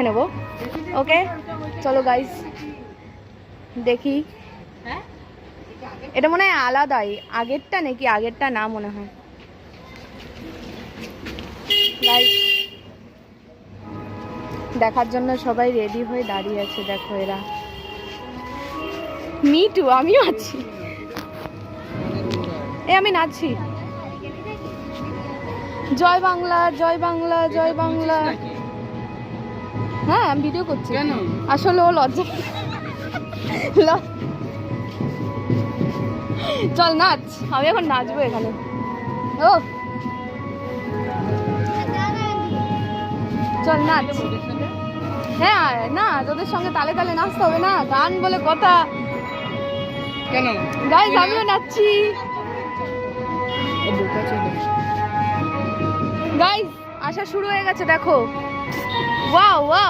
নেব। ওকে চলো গাইস দেখি। এটা মনে হয় আলাদাই, আগেরটা নাকি? আগেরটা না মনে হয়। গাইস দেখার জন্য সবাই রেডি হয়ে দাঁড়িয়ে আছে, দেখো এরা। মিটু, আমিও আছি। আমি নাচছি। জয় বাংলা, জয় বাংলা, জয় বাংলা। হ্যাঁ আমি ভিডিও করছি। আসলে ও লজ্জা। চল নাচ, আমি এখন নাচবো এখানে। ও চল নাচ। হ্যাঁ না, তোদের সঙ্গে তালে তালে নাচতে হবে না, গান বলে কথা। কেন গাইস আমিও নাচছি। গাইস আসা শুরু হয়ে গেছে, দেখো। Wow wow.